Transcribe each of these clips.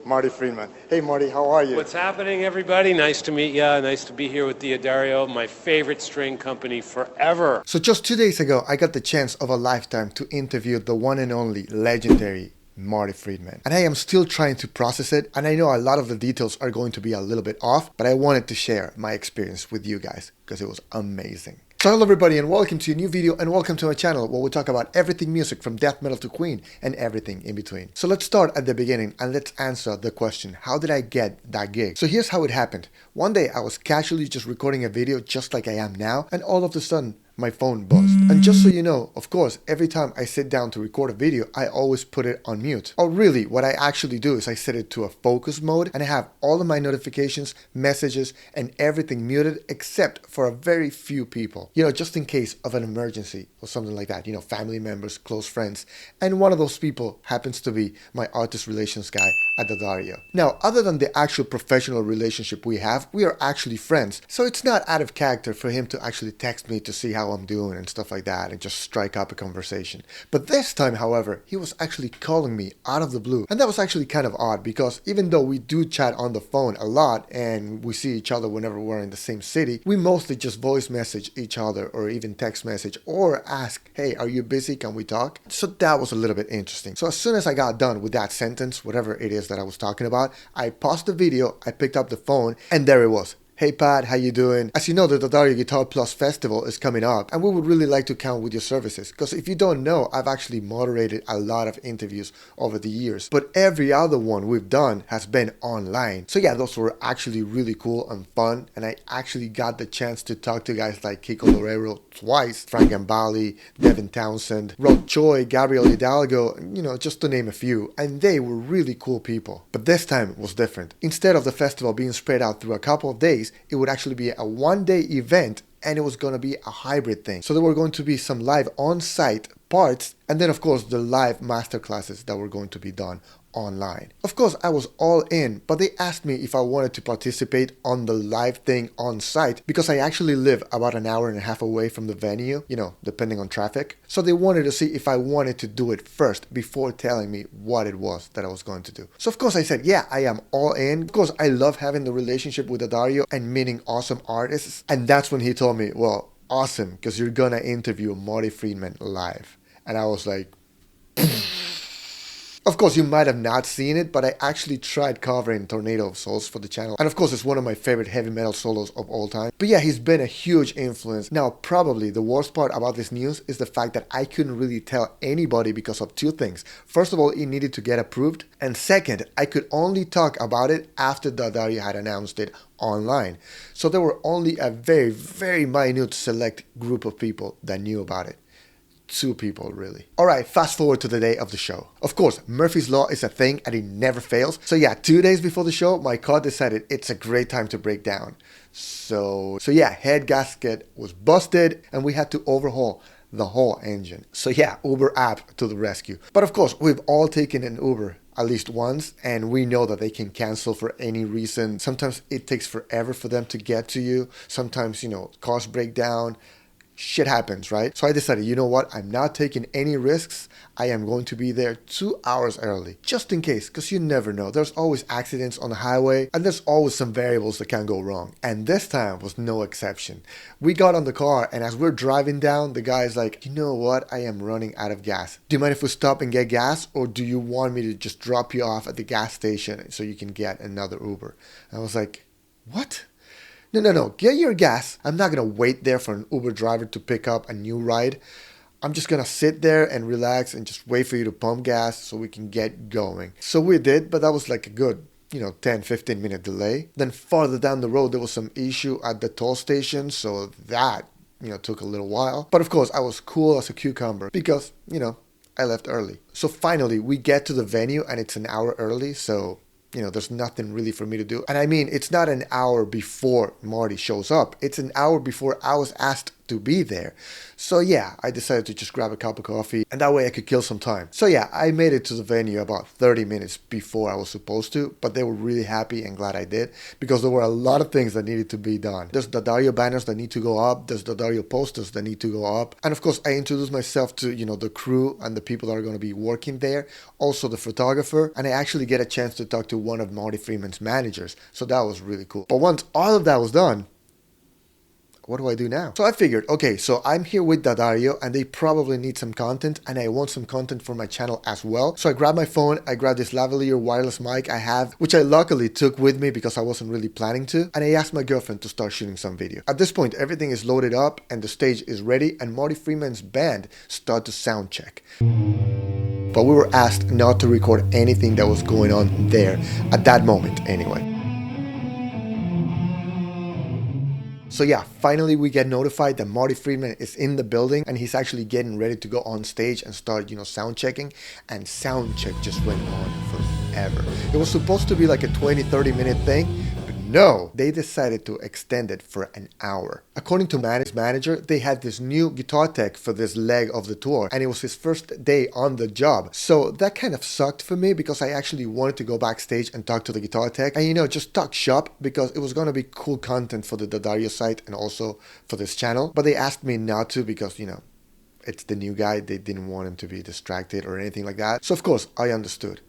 Marty Friedman. Hey Marty, how are you? What's happening, everybody? Nice to meet ya. Nice to be here with Diodario, my favorite string company forever. So just 2 days ago, I got the chance of a lifetime to interview the one and only legendary Marty Friedman. And I am still trying to process it, and I know a lot of the details are going to be a little bit off, but I wanted to share my experience with you guys because it was amazing. So hello everybody and welcome to a new video and welcome to my channel where we talk about everything music from death metal to Queen and everything in between. So let's start at the beginning and let's answer the question, how did I get that gig? So here's how it happened. One day I was casually just recording a video just like I am now, and all of a sudden my phone buzzed. And just so you know, of course, every time I sit down to record a video, I always put it on mute. Or really, what I actually do is I set it to a focus mode and I have all of my notifications, messages, and everything muted except for a very few people. You know, just in case of an emergency or something like that, you know, family members, close friends. And one of those people happens to be my artist relations guy at Diodario. Now, other than the actual professional relationship we have, we are actually friends. So it's not out of character for him to actually text me to see how I'm doing and stuff like that and just strike up a conversation. But this time, however, he was actually calling me out of the blue. And that was actually kind of odd because even though we do chat on the phone a lot and we see each other whenever we're in the same city, we mostly just voice message each other or even text message or ask, hey, are you busy? Can we talk? So that was a little bit interesting. So as soon as I got done with that sentence, whatever it is that I was talking about, I paused the video, I picked up the phone, and there it was. Hey Pat, how you doing? As you know, the Diodario Guitar Plus Festival is coming up and we would really like to count with your services. Because if you don't know, I've actually moderated a lot of interviews over the years. But every other one we've done has been online. So yeah, those were actually really cool and fun. And I actually got the chance to talk to guys like Kiko Loureiro twice, Frank Gambale, Devin Townsend, Rod Choi, Gabriel Hidalgo, you know, just to name a few. And they were really cool people. But this time was different. Instead of the festival being spread out through a couple of days, it would actually be a one-day event and it was going to be a hybrid thing. So there were going to be some live on-site parts and then of course the live masterclasses that were going to be done online. Of course, I was all in, but they asked me if I wanted to participate on the live thing on site because I actually live about an hour and a half away from the venue, you know, depending on traffic. So they wanted to see if I wanted to do it first before telling me what it was that I was going to do. So of course I said, yeah, I am all in. Of course, I love having the relationship with Diodario and meeting awesome artists. And that's when he told me, well, awesome, because you're gonna interview Marty Friedman live. And I was like, of course, you might have not seen it, but I actually tried covering Tornado of Souls for the channel. And of course, it's one of my favorite heavy metal solos of all time. But yeah, he's been a huge influence. Now, probably the worst part about this news is the fact that I couldn't really tell anybody because of two things. First of all, it needed to get approved. And second, I could only talk about it after Diodario had announced it online. So there were only a very, very minute select group of people that knew about it. Two people, really. Alright, fast forward to the day of the show. Of course, Murphy's Law is a thing and it never fails. So yeah, 2 days before the show, my car decided it's a great time to break down. So yeah, head gasket was busted and we had to overhaul the whole engine. So yeah, Uber app to the rescue. But of course, we've all taken an Uber at least once and we know that they can cancel for any reason. Sometimes it takes forever for them to get to you. Sometimes, you know, cars break down. Shit happens, right? So I decided, you know what? I'm not taking any risks. I am going to be there 2 hours early, just in case, because you never know. There's always accidents on the highway, and there's always some variables that can go wrong. And this time was no exception. We got on the car, and as we're driving down, the guy's like, you know what? I am running out of gas. Do you mind if we stop and get gas, or do you want me to just drop you off at the gas station so you can get another Uber? And I was like, what? No, get your gas. I'm not gonna wait there for an Uber driver to pick up a new ride. I'm just gonna sit there and relax and just wait for you to pump gas so we can get going. So we did, but that was like a good, 10-15 minute delay. Then farther down the road, there was some issue at the toll station, so that, took a little while. But of course, I was cool as a cucumber because, I left early. So finally, we get to the venue and it's an hour early, so there's nothing really for me to do. And I mean, it's not an hour before Marty shows up. It's an hour before I was asked to be there. So yeah, I decided to just grab a cup of coffee and that way I could kill some time. So yeah, I made it to the venue about 30 minutes before I was supposed to, but they were really happy and glad I did because there were a lot of things that needed to be done. There's the Dario banners that need to go up, there's the Dario posters that need to go up, and of course I introduced myself to, the crew and the people that are going to be working there, also the photographer, and I actually get a chance to talk to one of Marty Friedman's managers, so that was really cool. But once all of that was done, what do I do now? So I figured, okay, so I'm here with Dario and they probably need some content and I want some content for my channel as well. So I grabbed my phone, I grabbed this lavalier wireless mic I have, which I luckily took with me because I wasn't really planning to, and I asked my girlfriend to start shooting some video. At this point, everything is loaded up and the stage is ready and Marty Friedman's band start to sound check. But we were asked not to record anything that was going on there, at that moment anyway. So yeah, finally we get notified that Marty Friedman is in the building and he's actually getting ready to go on stage and start, sound checking. And sound check just went on forever. It was supposed to be like a 20-30 minute thing, but no, they decided to extend it for an hour. According to Manny's manager, they had this new guitar tech for this leg of the tour and it was his first day on the job. So that kind of sucked for me because I actually wanted to go backstage and talk to the guitar tech and just talk shop because it was going to be cool content for the Dario site and also for this channel. But they asked me not to because, it's the new guy. They didn't want him to be distracted or anything like that. So of course I understood.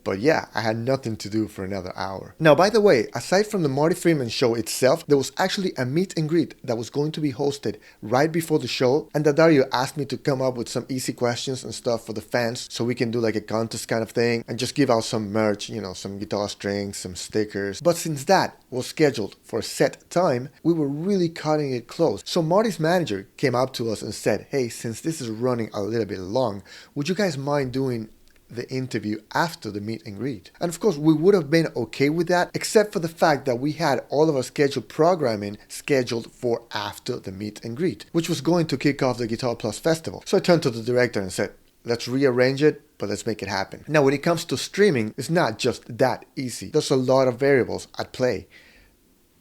But yeah, I had nothing to do for another hour. Now, by the way, aside from the Marty Friedman show itself, there was actually a meet and greet that was going to be hosted right before the show. And Dario asked me to come up with some easy questions and stuff for the fans so we can do like a contest kind of thing and just give out some merch, some guitar strings, some stickers. But since that was scheduled for a set time, we were really cutting it close. So Marty's manager came up to us and said, hey, since this is running a little bit long, would you guys mind doing the interview after the meet and greet? And of course we would have been okay with that, except for the fact that we had all of our scheduled programming scheduled for after the meet and greet, which was going to kick off the Guitar Plus Festival. So I turned to the director and said, let's rearrange it, but let's make it happen. Now when it comes to streaming, it's not just that easy. There's a lot of variables at play,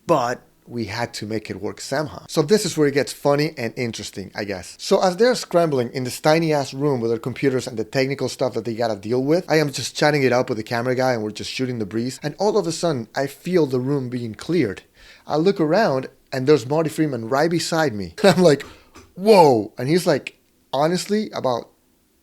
but we had to make it work somehow. So this is where it gets funny and interesting, I guess. So as they're scrambling in this tiny ass room with their computers and the technical stuff that they gotta deal with, I am just chatting it up with the camera guy and we're just shooting the breeze. And all of a sudden, I feel the room being cleared. I look around and there's Marty Friedman right beside me. I'm like, whoa. And he's like, honestly, about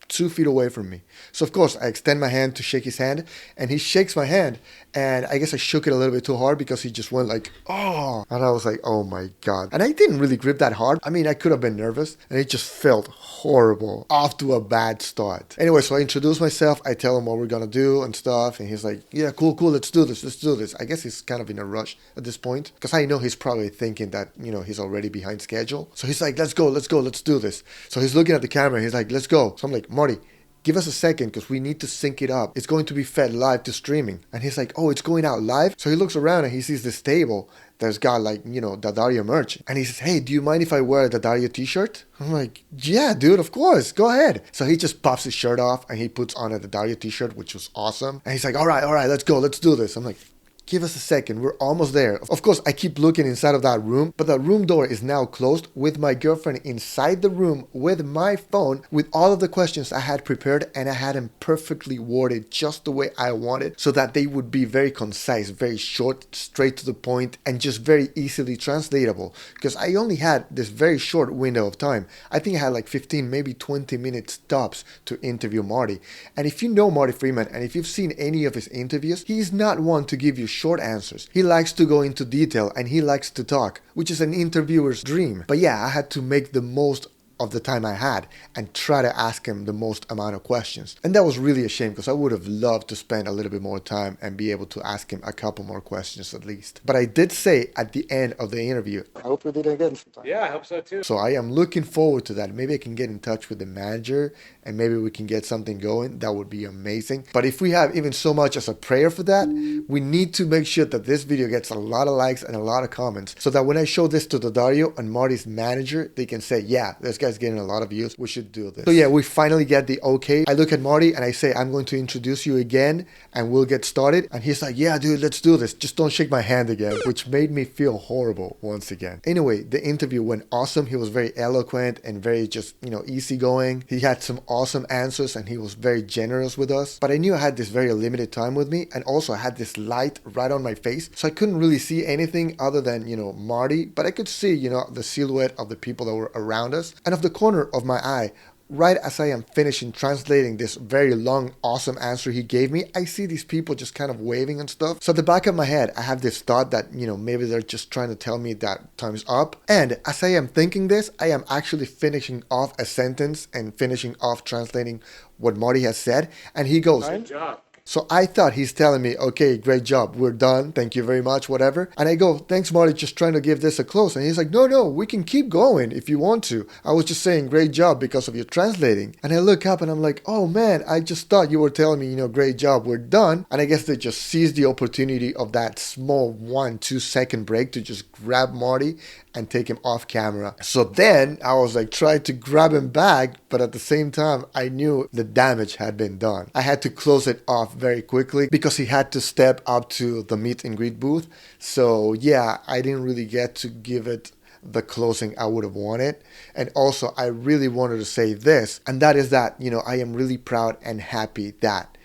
2 feet away from me. So of course I extend my hand to shake his hand and he shakes my hand and I guess I shook it a little bit too hard because he just went like, oh, and I was like, oh my God. And I didn't really grip that hard. I mean, I could have been nervous and it just felt horrible, off to a bad start. Anyway, so I introduce myself, I tell him what we're gonna do and stuff, and he's like, yeah, cool, let's do this. I guess he's kind of in a rush at this point because I know he's probably thinking that, he's already behind schedule. So he's like, let's go, let's do this. So he's looking at the camera, he's like, let's go. So I'm like, Marty, give us a second because we need to sync it up. It's going to be fed live to streaming. And he's like, oh, it's going out live? So he looks around and he sees this table that's got like, the Dario merch. And he says, hey, do you mind if I wear the Dario t-shirt? I'm like, yeah, dude, of course, go ahead. So he just pops his shirt off and he puts on the Dario t-shirt, which was awesome. And he's like, all right, let's go, let's do this. I'm like, give us a second, we're almost there. Of course, I keep looking inside of that room, but the room door is now closed with my girlfriend inside the room with my phone with all of the questions I had prepared, and I had them perfectly worded just the way I wanted so that they would be very concise, very short, straight to the point, and just very easily translatable because I only had this very short window of time. I think I had like 15, maybe 20 minutes tops to interview Marty. And if you know Marty Friedman and if you've seen any of his interviews, he's not one to give you short answers. He likes to go into detail and he likes to talk, which is an interviewer's dream. But yeah, I had to make the most of the time I had and try to ask him the most amount of questions. And that was really a shame because I would have loved to spend a little bit more time and be able to ask him a couple more questions at least. But I did say at the end of the interview, I hope we did again sometime. Yeah, I hope so too. So I am looking forward to that. Maybe I can get in touch with the manager and maybe we can get something going. That would be amazing. But if we have even so much as a prayer for that, we need to make sure that this video gets a lot of likes and a lot of comments so that when I show this to the Dario and Marty's manager, they can say, yeah, this guy's guy's getting a lot of views. We should do this. So yeah, we finally get the okay. I look at Marty and I say, I'm going to introduce you again and we'll get started. And he's like, yeah, dude, let's do this. Just don't shake my hand again, which made me feel horrible once again. Anyway, the interview went awesome. He was very eloquent and very just, easygoing. He had some awesome answers and he was very generous with us. But I knew I had this very limited time with me, and also I had this light right on my face. So I couldn't really see anything other than, Marty, but I could see, the silhouette of the people that were around us. And of the corner of my eye, right as I am finishing translating this very long, awesome answer he gave me, I see these people just kind of waving and stuff. So at the back of my head, I have this thought that, maybe they're just trying to tell me that time's up. And as I am thinking this, I am actually finishing off a sentence and finishing off translating what Marty has said. And he goes, Good job. so I thought he's telling me, okay, great job, we're done, thank you very much, whatever. And I go, thanks, Marty, just trying to give this a close. And he's like, no, we can keep going if you want to. I was just saying great job because of your translating. And I look up and I'm like, oh man, I just thought you were telling me, great job, we're done. And I guess they just seized the opportunity of that small 1-2 second break to just grab Marty and take him off camera. So then I was like trying to grab him back, but at the same time, I knew the damage had been done. I had to close it off very quickly because he had to step up to the meet and greet booth. So yeah, I didn't really get to give it the closing I would have wanted. And also, I really wanted to say this, and that is that, I am really proud and happy that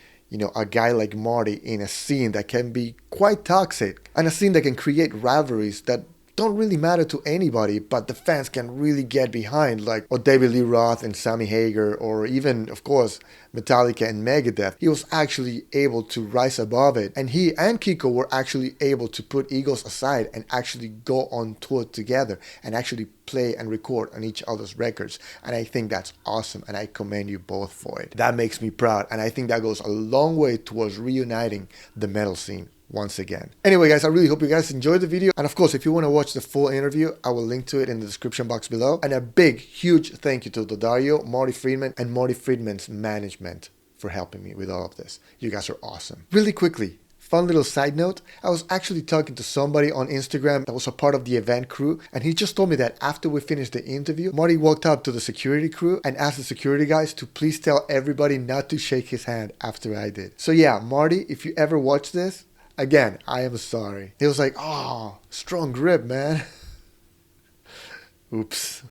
a guy like Marty in a scene that can be quite toxic and a scene that can create rivalries that don't really matter to anybody, but the fans can really get behind, like David Lee Roth and Sammy Hagar, or even, of course, Metallica and Megadeth. He was actually able to rise above it, and he and Kiko were actually able to put egos aside and actually go on tour together and actually play and record on each other's records. And I think that's awesome, and I commend you both for it. That makes me proud, and I think that goes a long way towards reuniting the metal scene once again. Anyway, guys, I really hope you guys enjoyed the video. And of course, if you want to watch the full interview, I will link to it in the description box below. And a big, huge thank you to Dario, Marty Friedman, and Marty Friedman's management for helping me with all of this. You guys are awesome. Really quickly, fun little side note, I was actually talking to somebody on Instagram that was a part of the event crew, and he just told me that after we finished the interview, Marty walked up to the security crew and asked the security guys to please tell everybody not to shake his hand after I did. So yeah, Marty, if you ever watch this, again, I am sorry. He was like, oh, strong grip, man. Oops.